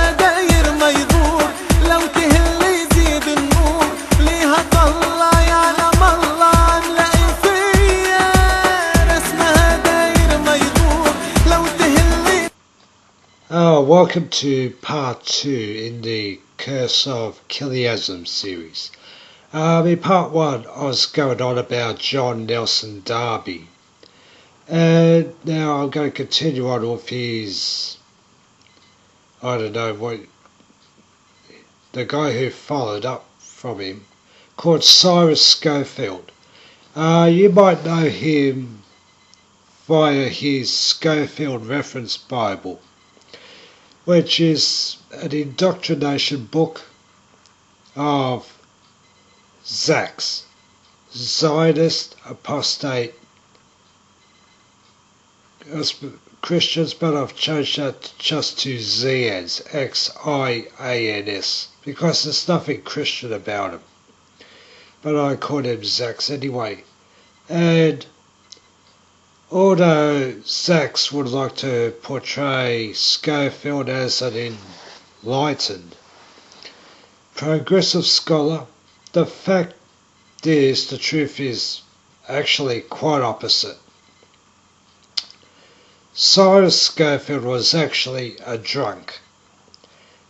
اسمها داير ما يدور، لو تهل يزيد النور، ليها طلع يعلم الله عاملة فيا. اسمها داير ما يدور، لو تهل. Welcome to part 2 in the Curse of Chiliasm series. In part 1 I was going on about John Nelson Darby, and now I'm going to continue on with his, I don't know what, the guy who followed up from him, called Cyrus Scofield. You might know him via his Scofield Reference Bible, which is an indoctrination book of Zach's Zionist apostate Christians, but I've changed that just to Zians, X-I-A-N-S, because there's nothing Christian about him. But I call him Zach's anyway. And although Zach's would like to portray Scofield as an enlightened, progressive scholar, the fact is, the truth is actually quite opposite. Cyrus Scofield was actually a drunk.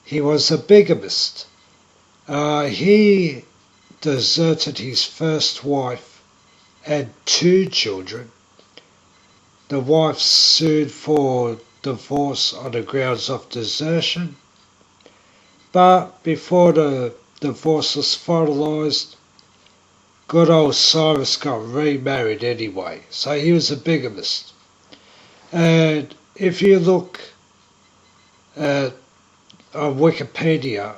He was a bigamist. He deserted his first wife and 2 children. The wife sued for divorce on the grounds of desertion, but before the divorce was finalised, good old Cyrus got remarried anyway, so he was a bigamist. And if you look at on Wikipedia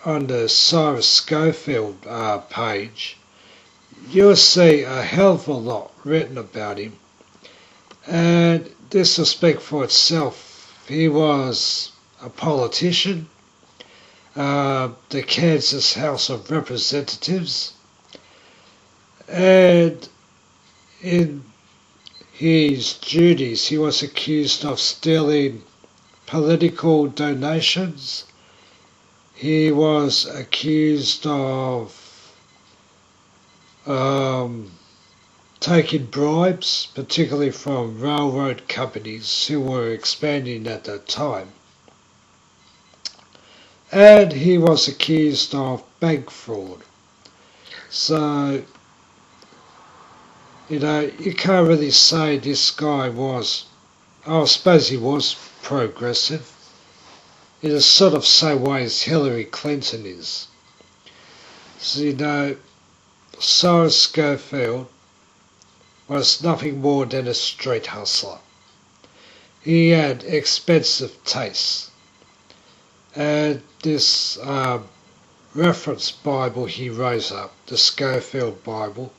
on the Cyrus Scofield page, you'll see a hell of a lot written about him. And this will speak for itself. He was a politician, the Kansas House of Representatives, and in his duties he was accused of stealing political donations. He was accused of taking bribes, particularly from railroad companies who were expanding at that time. And he was accused of bank fraud. So, you know, you can't really say this guy was, I suppose he was progressive, in a sort of same way as Hillary Clinton is. So, you know, Cyrus Scofield was nothing more than a street hustler. He had expensive tastes. And this reference Bible he rose up, the Scofield Bible,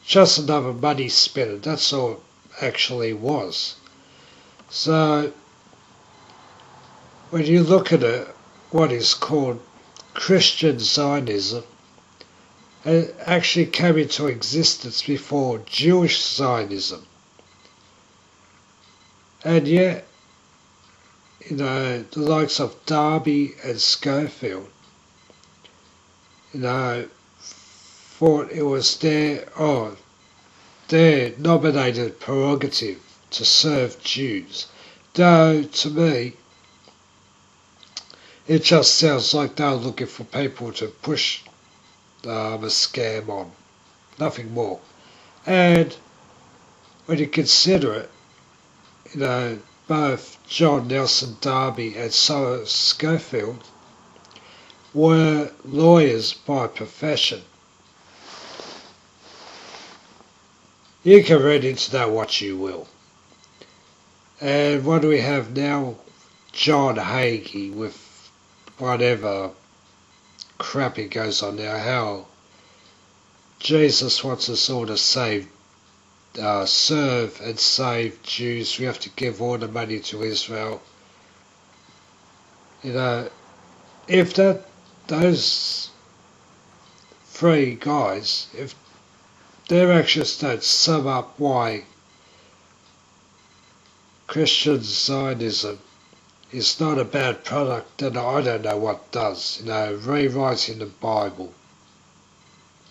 just another money spinner, that's all it actually was. So when you look at it, what is called Christian Zionism, it actually came into existence before Jewish Zionism. And yet, you know, the likes of Darby and Scofield, you know, thought it was their nominated prerogative to serve Jews. Though, to me, it just sounds like they're looking for people to push a scam on. Nothing more. And when you consider it, you know, both John Nelson Darby and Cyrus Scofield were lawyers by profession. You can read into that what you will. And what do we have now? John Hagee with whatever crap he goes on now, how Jesus wants us all to serve and save Jews. We have to give all the money to Israel. You know, if those 3 guys, if their actions don't sum up why Christian Zionism is not a bad product, then I don't know what does. Rewriting the Bible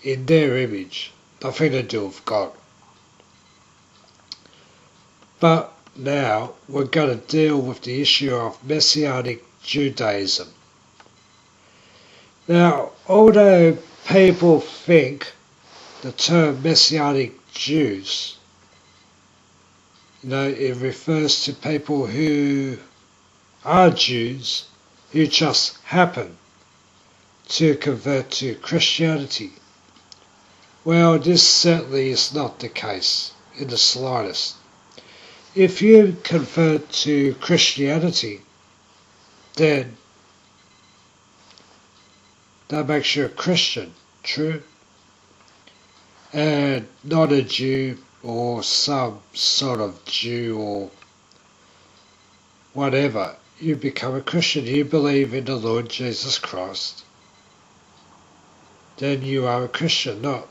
in their image, nothing to do with God. But now we're going to deal with the issue of messianic Judaism. Now, although people think the term messianic Jews, it refers to people who are Jews who just happen to convert to Christianity. Well, this certainly is not the case in the slightest. If you convert to Christianity, then that makes you a Christian, true? And not a Jew or some sort of Jew or whatever. You become a Christian, you believe in the Lord Jesus Christ, then you are a Christian, not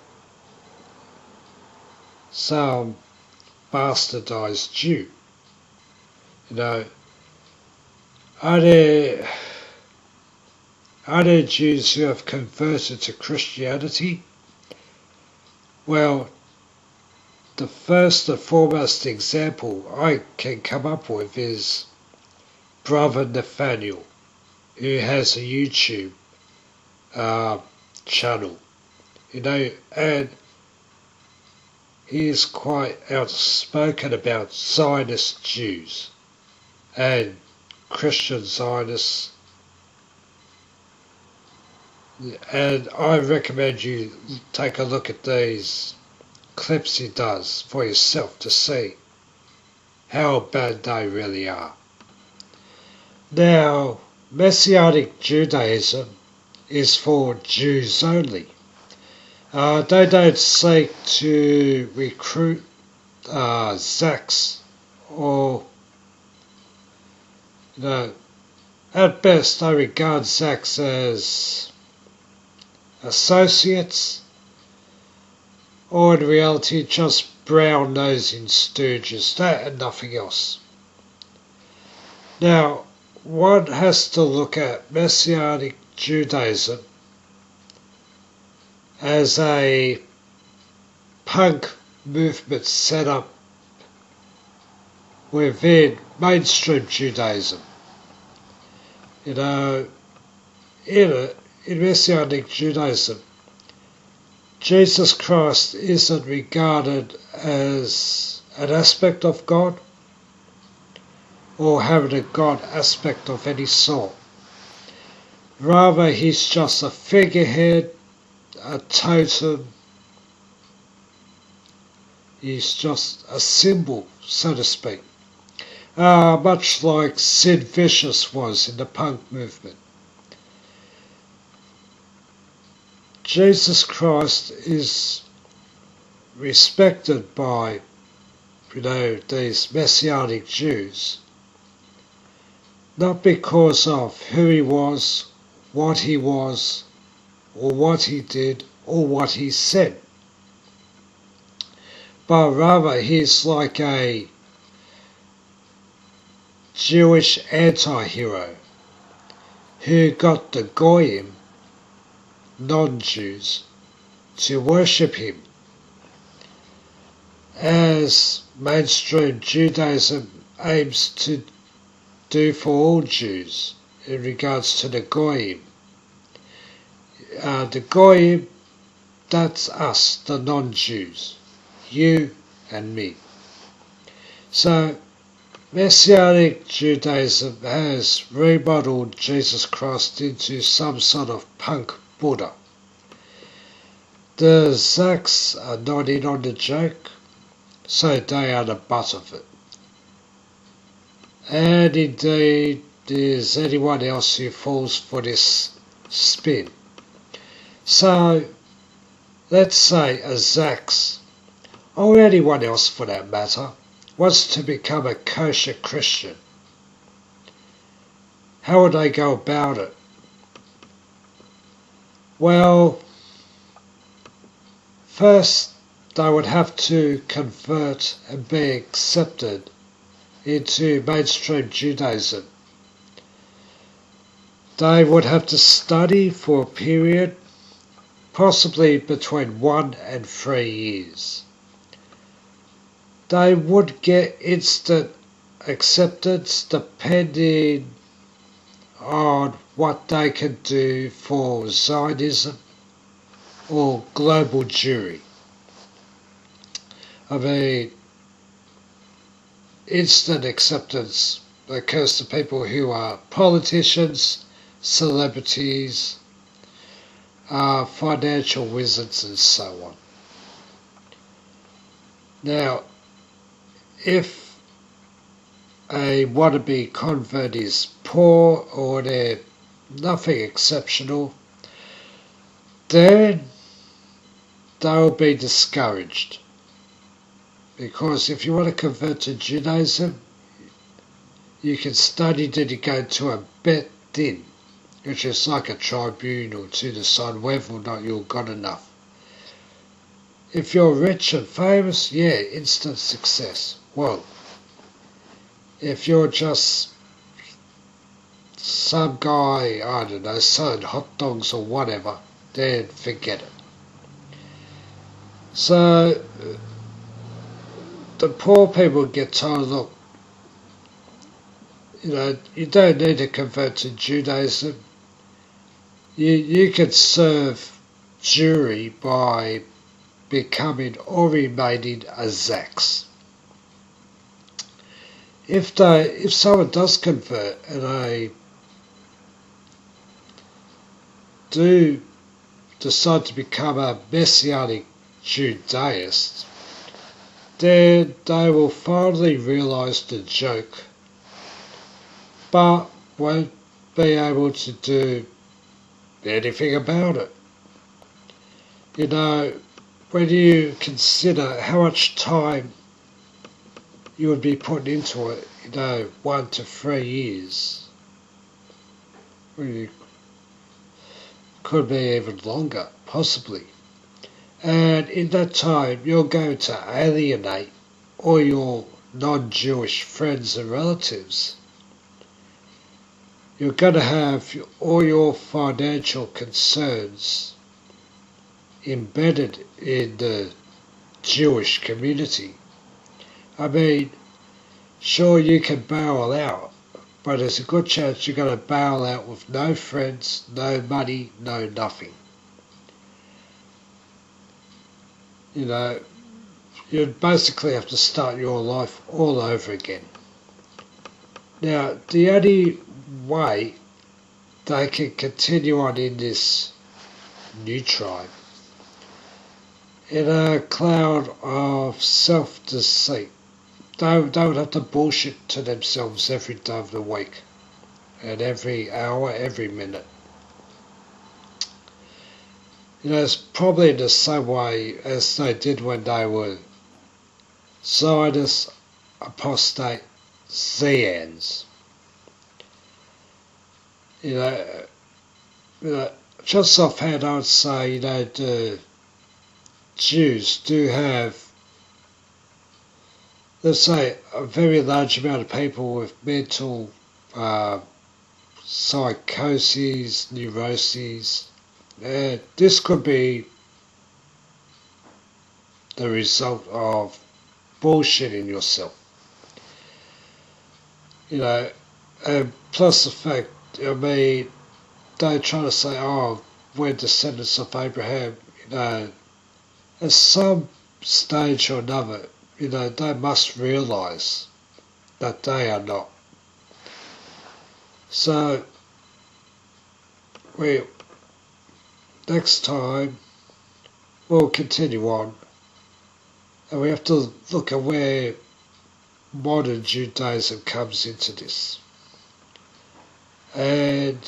some bastardized Jew. Are there Jews who have converted to Christianity? Well, the first and foremost example I can come up with is Brother Nathaniel, who has a YouTube channel, and he is quite outspoken about Zionist Jews and Christian Zionists, and I recommend you take a look at these clips he does for yourself to see how bad they really are. Now, Messianic Judaism is for Jews only. They don't seek to recruit Zaks or, at best they regard Zaks as associates, or in reality just brown-nosing stooges, that and nothing else. Now, one has to look at Messianic Judaism as a punk movement set up within mainstream Judaism. In Messianic Judaism, Jesus Christ isn't regarded as an aspect of God or having a God aspect of any sort. Rather, he's just a figurehead, a totem. He's just a symbol, so to speak. Much like Sid Vicious was in the punk movement. Jesus Christ is respected by, these Messianic Jews, not because of who he was, or what he did, or what he said, but rather he's like a Jewish anti-hero who got the Goyim, non-Jews, to worship him, as mainstream Judaism aims to do for all Jews in regards to the Goyim. The Goyim, that's us, the non-Jews, you and me. So Messianic Judaism has remodeled Jesus Christ into some sort of punk Buddha. The Zaks are not in on the joke, so they are the butt of it. And indeed, there's anyone else who falls for this spin. So, let's say a Zaks, or anyone else for that matter, wants to become a kosher Christian. How would they go about it? Well, first they would have to convert and be accepted into mainstream Judaism They would have to study for a period, possibly between 1 and 3 years. They would get instant acceptance depending on what they can do for Zionism or global Jewry. I mean, instant acceptance occurs to people who are politicians, celebrities, financial wizards, and so on. Now, if a wannabe convert is poor or they're nothing exceptional, then they'll be discouraged. Because if you want to convert to Judaism, you can study till you go to a Bet Din, which is like a tribunal to decide whether or not you're good enough. If you're rich and famous, yeah, instant success. Well, if you're just some guy, I don't know, selling hot dogs or whatever, then forget it. So, the poor people get told, look, you don't need to convert to Judaism. You can serve Jewry by becoming or remaining a Zax. If someone does convert and they do decide to become a messianic Judaist, then they will finally realise the joke, but won't be able to do anything about it. When you consider how much time you would be putting into it, 1 to 3 years, really could be even longer, possibly. And in that time, you're going to alienate all your non-Jewish friends and relatives. You're going to have all your financial concerns embedded in the Jewish community. I mean, sure, you can bail out, but there's a good chance you're going to bail out with no friends, no money, no nothing. You'd basically have to start your life all over again. Now, the only way they can continue on in this new tribe, in a cloud of self-deceit, they would have to bullshit to themselves every day of the week, and every hour, every minute. It's probably the same way as they did when they were Zionist, apostate, Zians. Just offhand I would say, the Jews do have, let's say, a very large amount of people with mental psychoses, neuroses. This could be the result of bullshitting yourself. And plus the fact, they try to say, oh, we're descendants of Abraham. At some stage or another, they must realise that they are not. So, next time, we'll continue on, and we have to look at where modern Judaism comes into this. And,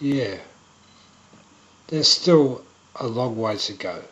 yeah, there's still a long way to go.